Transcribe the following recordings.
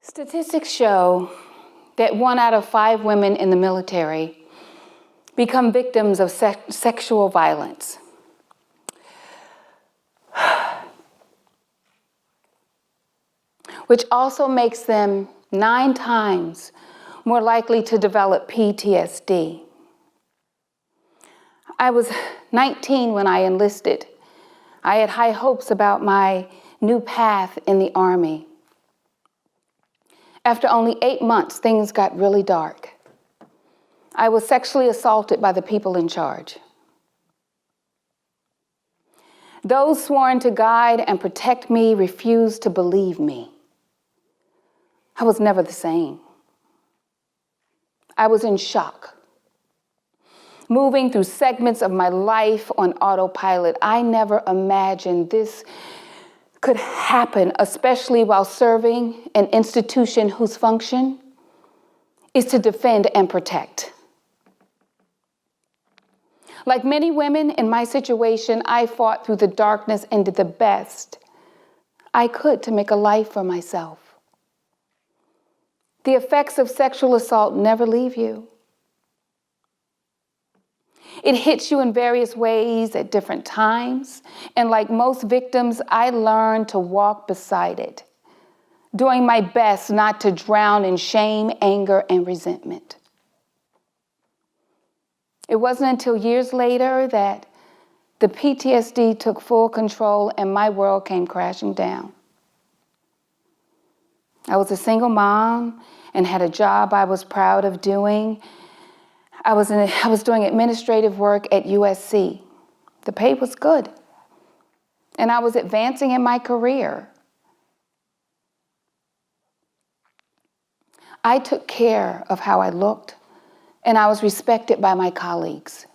Statistics show that 1 out of 5 women in the military become victims of sexual violence. Which also makes them 9 times more likely to develop PTSD. I was 19 when I enlisted. I had high hopes about my new path in the Army. After only 8 months, things got really dark. I was sexually assaulted by the people in charge. Those sworn to guide and protect me refused to believe me. I was never the same. I was in shock. Moving through segments of my life on autopilot, I never imagined this could happen, especially while serving an institution whose function is to defend and protect. Like many women in my situation, I fought through the darkness and did the best I could to make a life for myself. The effects of sexual assault never leave you. It hits you in various ways at different times, and like most victims, I learned to walk beside it, doing my best not to drown in shame, anger, and resentment. It wasn't until years later that the PTSD took full control and my world came crashing down. I was a single mom and had a job I was proud of doing. I was doing administrative work at USC. The pay was good, and I was advancing in my career. I took care of how I looked, and I was respected by my colleagues.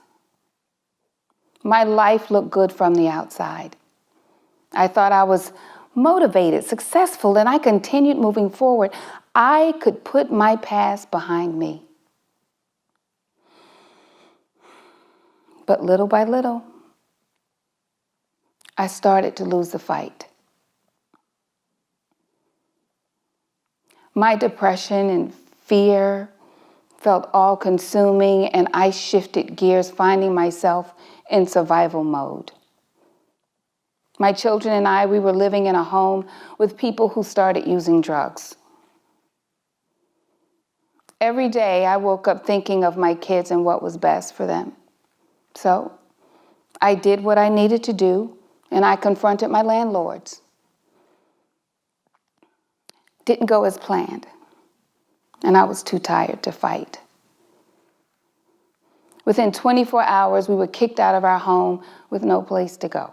My life looked good from the outside. I thought I was motivated, successful, and I continued moving forward. I could put my past behind me. But little by little, I started to lose the fight. My depression and fear felt all-consuming, and I shifted gears, finding myself in survival mode. My children and I, we were living in a home with people who started using drugs. Every day, I woke up thinking of my kids and what was best for them. So I did what I needed to do, and I confronted my landlords. Didn't go as planned, and I was too tired to fight. Within 24 hours, we were kicked out of our home with no place to go.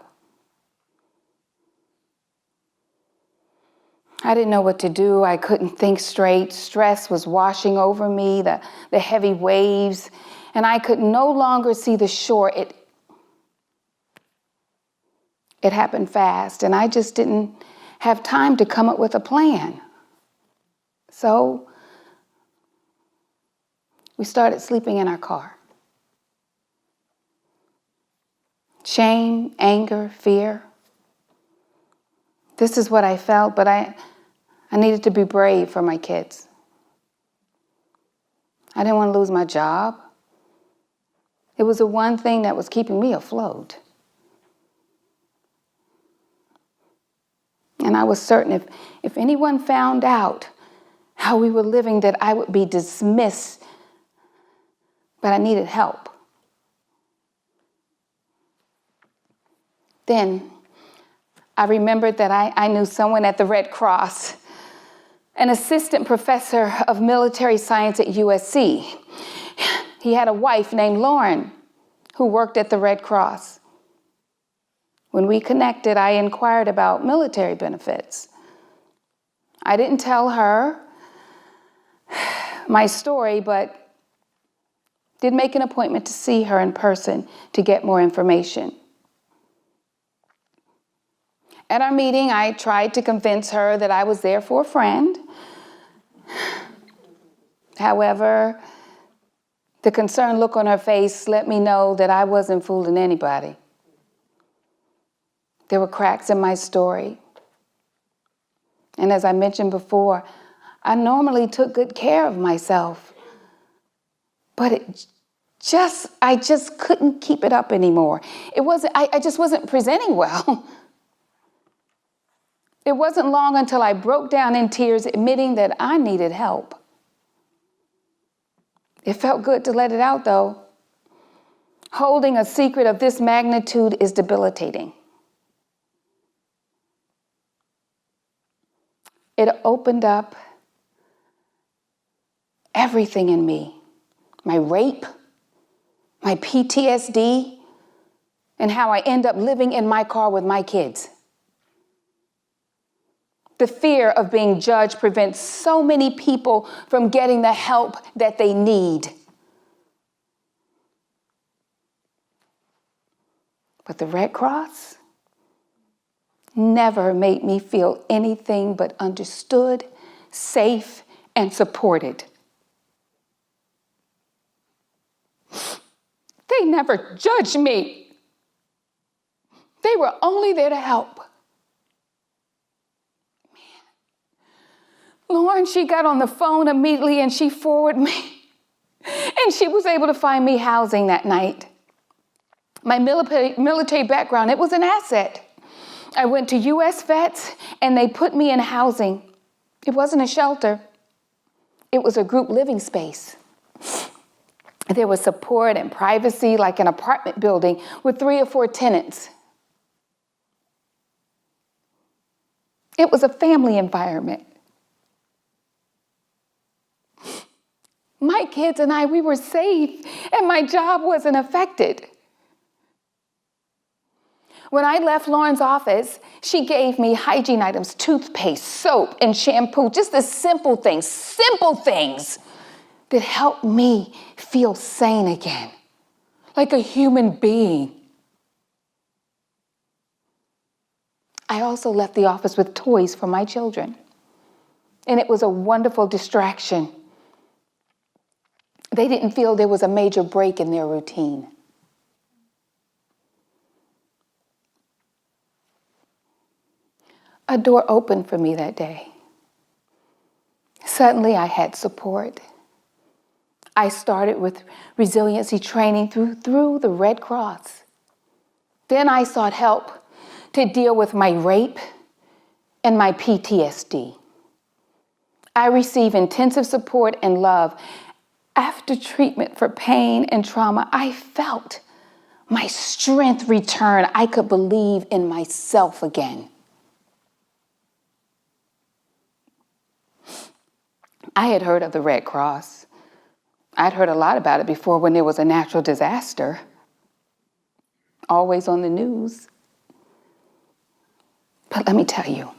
I didn't know what to do. I couldn't think straight. Stress was washing over me, the heavy waves, and I could no longer see the shore. It happened fast, and I just didn't have time to come up with a plan. So we started sleeping in our car. Shame, anger, fear. This is what I felt, but I needed to be brave for my kids. I didn't want to lose my job. It was the one thing that was keeping me afloat. And I was certain if anyone found out how we were living, that I would be dismissed, but I needed help. Then I remembered that I knew someone at the Red Cross, an assistant professor of military science at USC. He had a wife named Lauren who worked at the Red Cross. When we connected, I inquired about military benefits. I didn't tell her my story, but did make an appointment to see her in person to get more information. At our meeting, I tried to convince her that I was there for a friend. However, the concerned look on her face let me know that I wasn't fooling anybody. There were cracks in my story. And as I mentioned before, I normally took good care of myself, but I just couldn't keep it up anymore. I just wasn't presenting well. It wasn't long until I broke down in tears, admitting that I needed help. It felt good to let it out, though. Holding a secret of this magnitude is debilitating. It opened up everything in me. My rape, my PTSD, and how I end up living in my car with my kids. The fear of being judged prevents so many people from getting the help that they need. But the Red Cross never made me feel anything but understood, safe, and supported. They never judged me. They were only there to help. Lauren, she got on the phone immediately and she forwarded me. And she was able to find me housing that night. My military background, it was an asset. I went to U.S. vets and they put me in housing. It wasn't a shelter. It was a group living space. There was support and privacy like an apartment building with 3 or 4 tenants. It was a family environment. My kids and I, we were safe, and my job wasn't affected. When I left Lauren's office, she gave me hygiene items, toothpaste, soap, and shampoo, just the simple things that helped me feel sane again, like a human being. I also left the office with toys for my children, and it was a wonderful distraction. They didn't feel there was a major break in their routine. A door opened for me that day. Suddenly I had support. I started with resiliency training through the Red Cross. Then I sought help to deal with my rape and my PTSD. I received intensive support and love. After treatment for pain and trauma, I felt my strength return. I could believe in myself again. I had heard of the Red Cross. I'd heard a lot about it before when there was a natural disaster, always on the news. But let me tell you,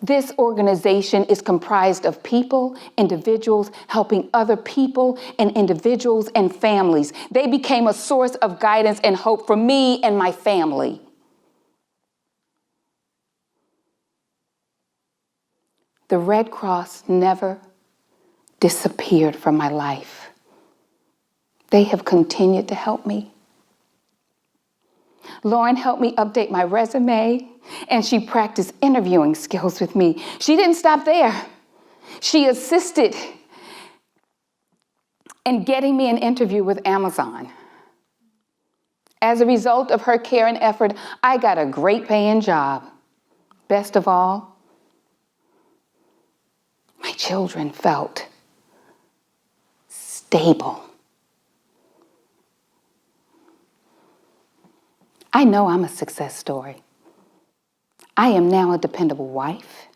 this organization is comprised of people, individuals helping other people and individuals and families. They became a source of guidance and hope for me and my family. The Red Cross never disappeared from my life. They have continued to help me. Lauren helped me update my resume, and she practiced interviewing skills with me. She didn't stop there. She assisted in getting me an interview with Amazon. As a result of her care and effort, I got a great paying job. Best of all, my children felt stable. I know I'm a success story. I am now a dependable wife.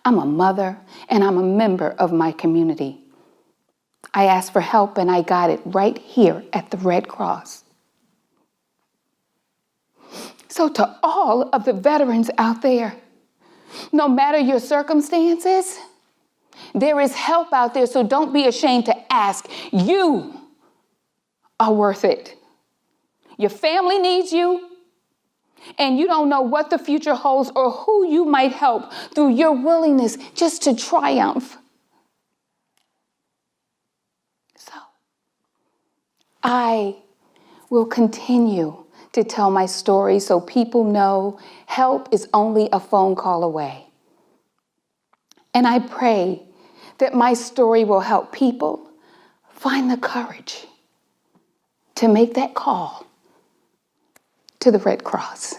I'm a mother, and I'm a member of my community. I asked for help, and I got it right here at the Red Cross. So to all of the veterans out there, no matter your circumstances, there is help out there, so don't be ashamed to ask. You are worth it. Your family needs you, and you don't know what the future holds or who you might help through your willingness just to triumph. So, I will continue to tell my story so people know help is only a phone call away. And I pray that my story will help people find the courage to make that call to the Red Cross.